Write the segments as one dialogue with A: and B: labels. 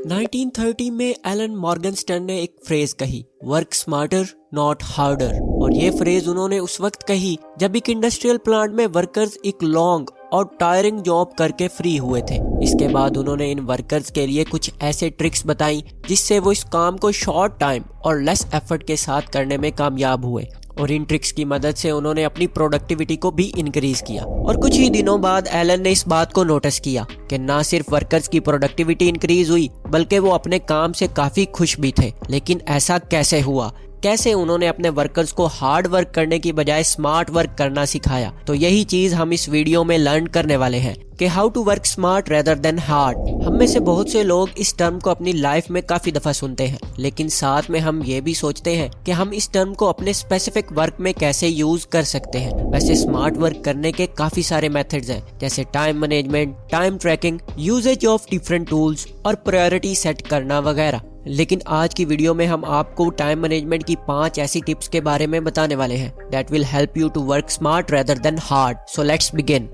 A: 1930 में एलन मॉर्गनस्टर्न ने एक फ्रेज कही, वर्क स्मार्टर नॉट हार्डर। और ये फ्रेज उन्होंने उस वक्त कही जब एक इंडस्ट्रियल प्लांट में वर्कर्स एक लॉन्ग और टायरिंग जॉब करके फ्री हुए थे। इसके बाद उन्होंने इन वर्कर्स के लिए कुछ ऐसे ट्रिक्स बताई जिससे वो इस काम को शॉर्ट टाइम और लेस एफर्ट के साथ करने में कामयाब हुए। और इन ट्रिक्स की मदद से उन्होंने अपनी प्रोडक्टिविटी को भी इंक्रीज किया। और कुछ ही दिनों बाद एलन ने इस बात को नोटिस किया कि ना सिर्फ वर्कर्स की प्रोडक्टिविटी इंक्रीज हुई बल्कि वो अपने काम से काफी खुश भी थे। लेकिन ऐसा कैसे हुआ? कैसे उन्होंने अपने वर्कर्स को हार्ड वर्क करने की बजाय स्मार्ट वर्क करना सिखाया? तो यही चीज हम इस वीडियो में लर्न करने वाले हैं कि how to work smart rather than hard. हम में से बहुत से लोग इस टर्म को अपनी लाइफ में काफी दफा सुनते हैं, लेकिन साथ में हम ये भी सोचते हैं कि हम इस टर्म को अपने स्पेसिफिक वर्क में कैसे यूज कर सकते हैं। वैसे स्मार्ट वर्क करने के काफी सारे मेथड्स हैं, जैसे time management, time tracking, usages of different tools और प्रायोरिटी सेट करना वगैरह। लेकिन आज की वीडियो में हम आपको टाइम मैनेजमेंट की 5 ऐसी टिप्स के बारे में बताने वाले हैं that will help you to work smart rather than hard. So let's begin.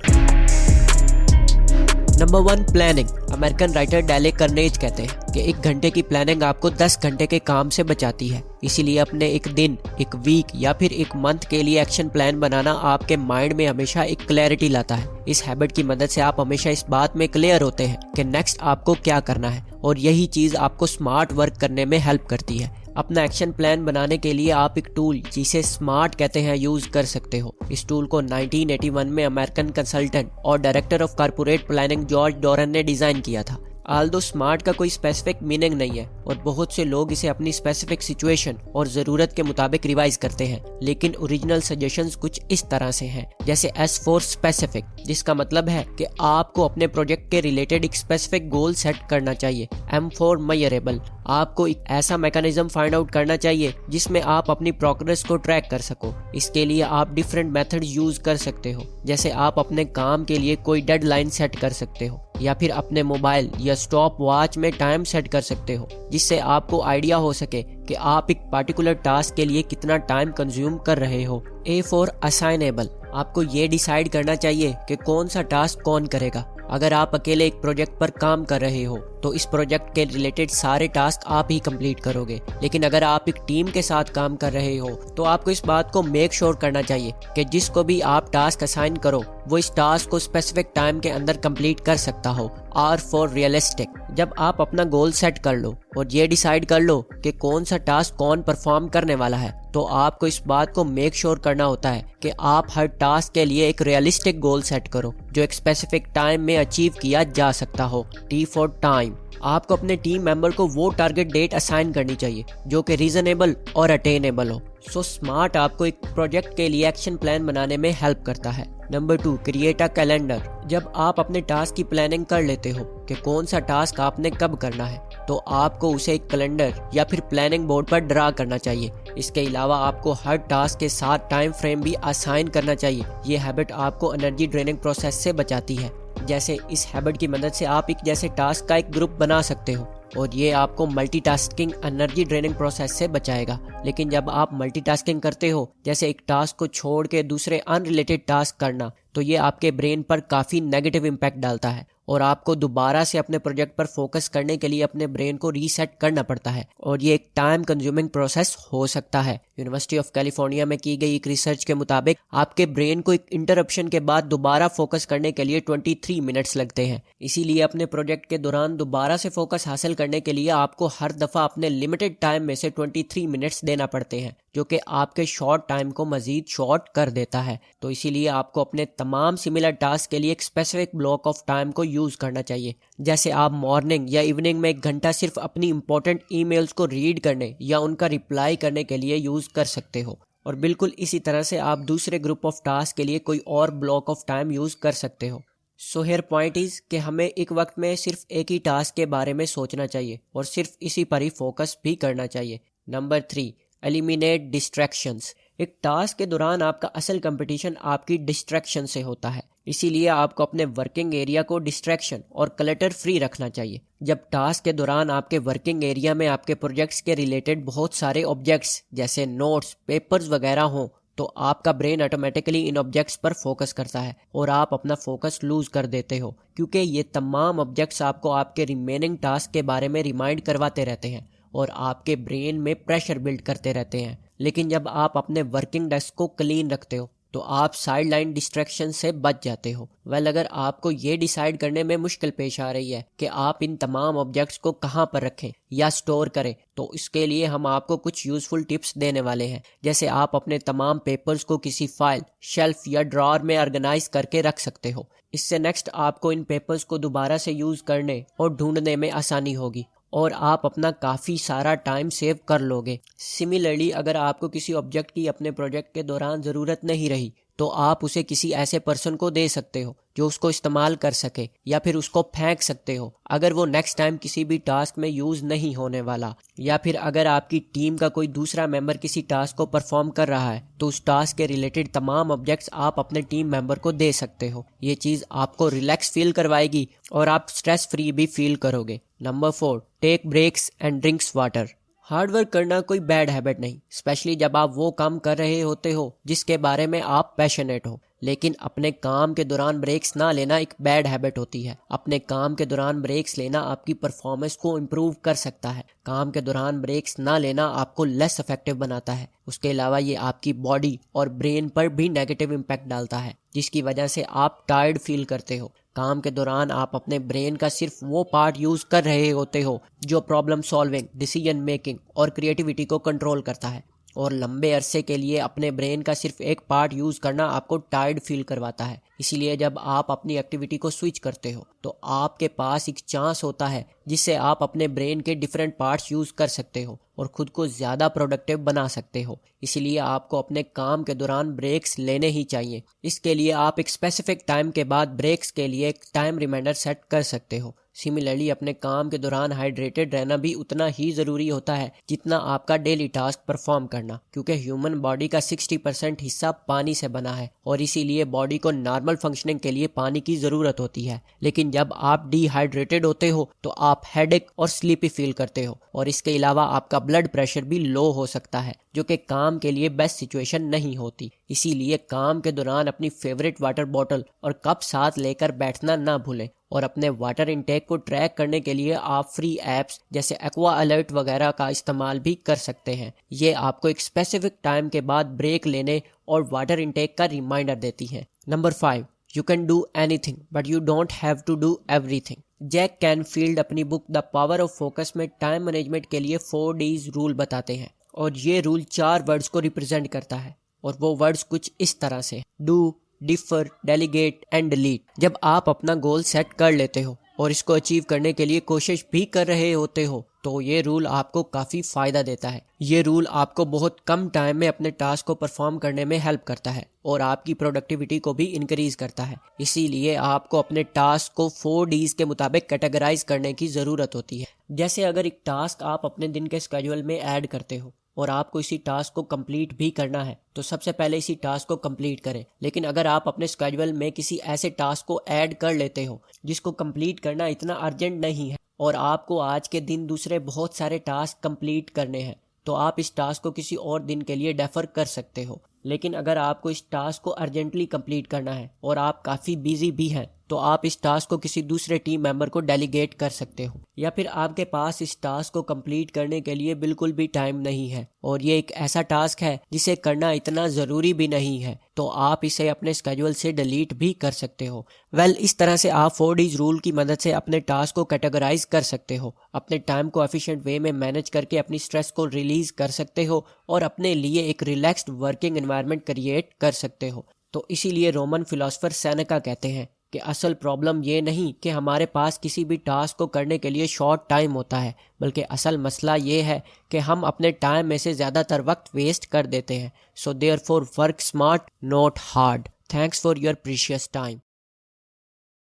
A: Number 1, planning. American writer Dale Carnegie कहते हैं कि 1 घंटे की प्लानिंग आपको 10 घंटे के काम से बचाती है। इसीलिए अपने एक दिन, एक वीक या फिर एक मंथ के लिए एक्शन प्लान बनाना आपके माइंड में हमेशा एक क्लैरिटी लाता है। इस हैबिट की मदद से आप हमेशा इस बात में क्लियर होते हैं कि नेक्स्ट आपको क्या करना है, और यही चीज आपको स्मार्ट वर्क करने में हेल्प करती है। अपना एक्शन प्लान बनाने के लिए आप एक टूल जिसे स्मार्ट कहते हैं यूज कर सकते हो। इस टूल को 1981 में अमेरिकन कंसल्टेंट और director of corporate planning George Doran ने डिजाइन किया था। आल्दो स्मार्ट का कोई स्पेसिफिक मीनिंग नहीं है और बहुत से लोग इसे अपनी स्पेसिफिक सिचुएशन और जरूरत के मुताबिक रिवाइज करते हैं, लेकिन ओरिजिनल सजेशंस कुछ इस तरह से हैं, जैसे S फॉर स्पेसिफिक, जिसका मतलब है कि आपको अपने प्रोजेक्ट के रिलेटेड एक स्पेसिफिक गोल सेट करना चाहिए। M फॉर मेजरेबल, आपको एक ऐसा मैकेनिज्म फाइंड आउट करना चाहिए जिसमें आप अपनी प्रोग्रेस को ट्रैक कर सको। इसके लिए आप डिफरेंट मेथड यूज कर सकते हो, जैसे आप अपने काम के लिए कोई डेडलाइन सेट कर सकते हो या फिर अपने मोबाइल या स्टॉप वॉच में टाइम सेट कर सकते हो, जिससे आपको आइडिया हो सके कि आप एक पर्टिकुलर टास्क के लिए कितना टाइम कंज्यूम कर रहे हो। A फॉर असाइनेबल, आपको ये डिसाइड करना चाहिए कि कौन सा टास्क कौन करेगा। अगर आप अकेले एक प्रोजेक्ट पर काम कर रहे हो तो इस प्रोजेक्ट के रिलेटेड सारे टास्क आप ही कंप्लीट करोगे, लेकिन अगर आप एक टीम के साथ काम कर रहे हो तो आपको इस बात को मेक श्योर करना चाहिए कि जिसको भी आप टास्क असाइन करो वो इस टास्क को स्पेसिफिक टाइम के अंदर कंप्लीट कर सकता हो। R फॉर रियलिस्टिक, जब आप अपना गोल सेट कर लो और ये डिसाइड कर लो कि कौन सा टास्क कौन परफॉर्म करने वाला है, तो आपको इस बात को मेक श्योर करना होता है कि आप हर टास्क के लिए एक रियलिस्टिक गोल सेट करो जो एक स्पेसिफिक टाइम में अचीव किया जा सकता हो। T फॉर टाइम, आपको अपने टीम मेंबर को वो टारगेट डेट असाइन करनी चाहिए जो कि रीजनेबल और अटेनेबल हो। सो स्मार्ट आपको एक प्रोजेक्ट के लिए एक्शन प्लान बनाने में हेल्प करता है। Number 2, create a calendar. जब आप अपने टास्क की प्लानिंग कर लेते हो कि कौन सा टास्क आपने कब करना है, तो आपको उसे एक कैलेंडर या फिर प्लानिंग बोर्ड पर ड्रा करना चाहिए। इसके अलावा आपको हर टास्क के साथ टाइम फ्रेम भी असाइन करना चाहिए। ये हैबिट आपको एनर्जी ड्रेनिंग प्रोसेस से बचाती है। जैसे इस हैबिट की मदद से आप एक जैसे टास्क का एक ग्रुप बना सकते हो और ये आपको मल्टीटास्किंग एनर्जी ड्रेनिंग प्रोसेस से बचाएगा। लेकिन जब आप मल्टीटास्किंग करते हो, जैसे एक टास्क को छोड़ के दूसरे अनरिलेटेड टास्क करना, तो ये आपके ब्रेन पर काफ़ी नेगेटिव इम्पैक्ट डालता है और आपको दोबारा से अपने प्रोजेक्ट पर फोकस करने के लिए अपने ब्रेन को रीसेट करना पड़ता है और ये एक टाइम कंज्यूमिंग प्रोसेस हो सकता है। यूनिवर्सिटी ऑफ कैलिफोर्निया में की गई एक रिसर्च के मुताबिक आपके ब्रेन को एक इंटरप्शन के बाद दोबारा फोकस करने के लिए 23 मिनट्स लगते हैं। इसीलिए अपने प्रोजेक्ट के दौरान दोबारा से फोकस हासिल करने के लिए आपको हर दफ़ा अपने लिमिटेड टाइम में से 23 मिनट्स देना पड़ते हैं, जो कि आपके शॉर्ट टाइम को मजीद शॉर्ट कर देता है। तो इसीलिए आपको अपने तमाम सिमिलर टास्क के लिए एक स्पेसिफिक ब्लॉक ऑफ टाइम को यूज करना चाहिए। जैसे आप मॉर्निंग या इवनिंग में 1 घंटा सिर्फ अपनी इंपॉर्टेंट ईमेल्स को रीड करने या उनका रिप्लाई करने के लिए यूज कर सकते हो, और बिल्कुल इसी तरह से आप दूसरे ग्रुप ऑफ टास्क के लिए कोई और ब्लॉक ऑफ टाइम यूज कर सकते हो। सो हियर पॉइंट इज कि हमें एक वक्त में सिर्फ एक ही टास्क के बारे में सोचना चाहिए और सिर्फ इसी पर ही फोकस भी करना चाहिए। Number 3, eliminate distractions. एक टास्क के दौरान आपका असल कंपटीशन आपकी डिस्ट्रैक्शन से होता है, इसीलिए आपको अपने वर्किंग एरिया को डिस्ट्रैक्शन और क्लटर फ्री रखना चाहिए। जब टास्क के दौरान आपके वर्किंग एरिया में आपके प्रोजेक्ट्स के रिलेटेड बहुत सारे ऑब्जेक्ट्स जैसे नोट्स, पेपर्स वगैरह हों, تو آپ کا برین آٹومیٹکلی ان آبجیکٹس پر فوکس کرتا ہے اور آپ اپنا فوکس لوز کر دیتے ہو، کیونکہ یہ تمام آبجیکٹس آپ کو آپ کے ریمیننگ ٹاسک کے بارے میں ریمائنڈ کرواتے رہتے ہیں اور آپ کے برین میں پریشر بلڈ کرتے رہتے ہیں۔ لیکن جب آپ اپنے ورکنگ ڈیسک کو کلین رکھتے ہو تو آپ سائڈ لائن ڈسٹریکشن سے بچ جاتے ہو۔ اگر آپ کو یہ ڈیسائیڈ کرنے میں مشکل پیش آ رہی ہے کہ آپ ان تمام آبجیکٹس کو کہاں پر رکھیں یا سٹور کریں، تو اس کے لیے ہم آپ کو کچھ یوزفل ٹپس دینے والے ہیں، جیسے آپ اپنے تمام پیپرز کو کسی فائل، شیلف یا ڈراور میں آرگنائز کر کے رکھ سکتے ہو۔ اس سے نیکسٹ آپ کو ان پیپرز کو دوبارہ سے یوز کرنے اور ڈھونڈنے میں آسانی ہوگی اور آپ اپنا کافی سارا ٹائم سیو کر لو گے۔ سملرلی اگر آپ کو کسی آبجیکٹ کی اپنے پروجیکٹ کے دوران ضرورت نہیں رہی تو آپ اسے کسی ایسے پرسن کو دے سکتے ہو جو اس کو استعمال کر سکے، یا پھر اس کو پھینک سکتے ہو اگر وہ نیکسٹ ٹائم کسی بھی ٹاسک میں یوز نہیں ہونے والا، یا پھر اگر آپ کی ٹیم کا کوئی دوسرا ممبر کسی ٹاسک کو پرفارم کر رہا ہے تو اس ٹاسک کے ریلیٹڈ تمام آبجیکٹس آپ اپنے ٹیم ممبر کو دے سکتے ہو۔ یہ چیز آپ کو ریلیکس فیل کروائے گی اور آپ سٹریس فری بھی فیل کرو گے۔ Number 4، take breaks and drinks water. Hard work کرنا کوئی بیڈ ہیبٹ نہیں، اسپیشلی جب آپ وہ کام کر رہے ہوتے ہو جس کے بارے میں آپ پیشنیٹ ہو، لیکن اپنے کام کے دوران بریکس نہ لینا ایک بیڈ ہیبٹ ہوتی ہے۔ اپنے کام کے دوران بریکس لینا آپ کی پرفارمنس کو امپروو کر سکتا ہے۔ کام کے دوران بریکس نہ لینا آپ کو لیس افیکٹو بناتا ہے۔ اس کے علاوہ یہ آپ کی باڈی اور برین پر بھی نیگیٹو امپیکٹ ڈالتا ہے، جس کی وجہ سے آپ ٹائرڈ فیل کرتے ہو۔ کام کے دوران آپ اپنے برین کا صرف وہ پارٹ یوز کر رہے ہوتے ہو جو پرابلم سالونگ، ڈیسیژن میکنگ اور کریٹیوٹی کو کنٹرول کرتا ہے، اور لمبے عرصے کے لیے اپنے برین کا صرف ایک پارٹ یوز کرنا آپ کو ٹائرڈ فیل کرواتا ہے۔ اسی لیے جب آپ اپنی ایکٹیویٹی کو سوئچ کرتے ہو تو آپ کے پاس ایک چانس ہوتا ہے جس سے آپ اپنے برین کے ڈیفرنٹ پارٹس یوز کر سکتے ہو اور خود کو زیادہ پروڈکٹیو بنا سکتے ہو۔ اسی لیے آپ کو اپنے کام کے دوران بریکس لینے ہی چاہیے۔ اس کے لیے آپ ایک اسپیسیفک ٹائم کے بعد بریکس کے لیے ایک ٹائم ریمائنڈر سیٹ کر سکتے ہو۔ سملرلی اپنے کام کے دوران ہائیڈریٹڈ رہنا بھی اتنا ہی ضروری ہوتا ہے جتنا آپ کا ڈیلی ٹاسک پرفارم کرنا، کیونکہ ہیومن باڈی کا 60% حصہ پانی سے بنا ہے اور اسی لیے باڈی کو نارمل فنکشننگ کے لیے پانی کی ضرورت ہوتی ہے۔ لیکن جب آپ ڈی ہائیڈریٹڈ ہوتے ہو تو آپ ہیڈ ایک اور سلیپی فیل کرتے ہو، اور اس کے علاوہ آپ کا بلڈ پریشر بھی لو ہو سکتا ہے، جو کہ کام کے لیے بیسٹ سچویشن نہیں ہوتی۔ اسی لیے کام کے دوران اپنی فیوریٹ واٹر بوٹل اور کپ ساتھ لے کر بیٹھنا نہ بھولیں، اور اپنے واٹر انٹیک کو ٹریک کرنے کے لیے آپ فری ایپس جیسے ایکوا الرٹ وغیرہ کا استعمال بھی کر سکتے ہیں۔ یہ آپ کو ایک اسپیسیفک ٹائم کے بعد بریک لینے اور واٹر انٹیک کا ریمائنڈر دیتی ہیں۔ Number 5، You can do anything but you don't have to do everything۔ Jack Canfield اپنی book the power of focus میں ٹائم مینجمنٹ کے لیے 4Ds رول بتاتے ہیں، اور یہ رول 4 ورڈز کو ریپرزینٹ کرتا ہے، اور وہ ورڈز کچھ اس طرح سے: do, defer, delegate and delete. جب آپ اپنا گول سیٹ کر لیتے ہو اور اس کو اچیو کرنے کے لیے کوشش بھی کر رہے ہوتے ہو تو یہ رول آپ کو کافی فائدہ دیتا ہے۔ یہ رول آپ کو بہت کم ٹائم میں اپنے ٹاسک کو پرفارم کرنے میں ہیلپ کرتا ہے اور آپ کی پروڈکٹیوٹی کو بھی انکریز کرتا ہے۔ اسی لیے آپ کو اپنے ٹاسک کو 4Ds کے مطابق کیٹیگرائز کرنے کی ضرورت ہوتی ہے۔ جیسے اگر ایک ٹاسک آپ اپنے دن کے اسکیڈول میں ایڈ کرتے ہو اور آپ کو اسی ٹاسک کو کمپلیٹ بھی کرنا ہے تو سب سے پہلے اسی ٹاسک کو کمپلیٹ کریں۔ لیکن اگر آپ اپنے اسکیڈول میں کسی ایسے ٹاسک کو ایڈ کر لیتے ہو جس کو کمپلیٹ کرنا اتنا ارجنٹ نہیں ہے اور آپ کو آج کے دن دوسرے بہت سارے ٹاسک کمپلیٹ کرنے ہیں، تو آپ اس ٹاسک کو کسی اور دن کے لیے ڈیفر کر سکتے ہو۔ لیکن اگر آپ کو اس ٹاسک کو ارجنٹلی کمپلیٹ کرنا ہے اور آپ کافی بیزی بھی ہیں تو آپ اس ٹاسک کو کسی دوسرے ٹیم ممبر کو ڈیلیگیٹ کر سکتے ہو، یا پھر آپ کے پاس اس ٹاسک کو کمپلیٹ کرنے کے لیے بالکل بھی ٹائم نہیں ہے اور یہ ایک ایسا ٹاسک ہے جسے کرنا اتنا ضروری بھی نہیں ہے، تو آپ اسے اپنے اسکیڈول سے ڈیلیٹ بھی کر سکتے ہو۔ اس طرح سے آپ 4Ds رول کی مدد سے اپنے ٹاسک کو کیٹیگرائز کر سکتے ہو، اپنے ٹائم کو ایفیشینٹ وے میں مینیج کر کے اپنی سٹریس کو ریلیز کر سکتے ہو اور اپنے لیے ایک ریلیکسڈ ورکنگ انوائرمنٹ کریٹ کر سکتے ہو۔ تو اسی لیے رومن فلاسفر سینیکا کہتے ہیں کہ اصل پرابلم یہ نہیں کہ ہمارے پاس کسی بھی ٹاسک کو کرنے کے لیے شارٹ ٹائم ہوتا ہے، بلکہ اصل مسئلہ یہ ہے کہ ہم اپنے ٹائم میں سے زیادہ تر وقت ویسٹ کر دیتے ہیں۔ So therefore work smart, not hard. Thanks for your precious time.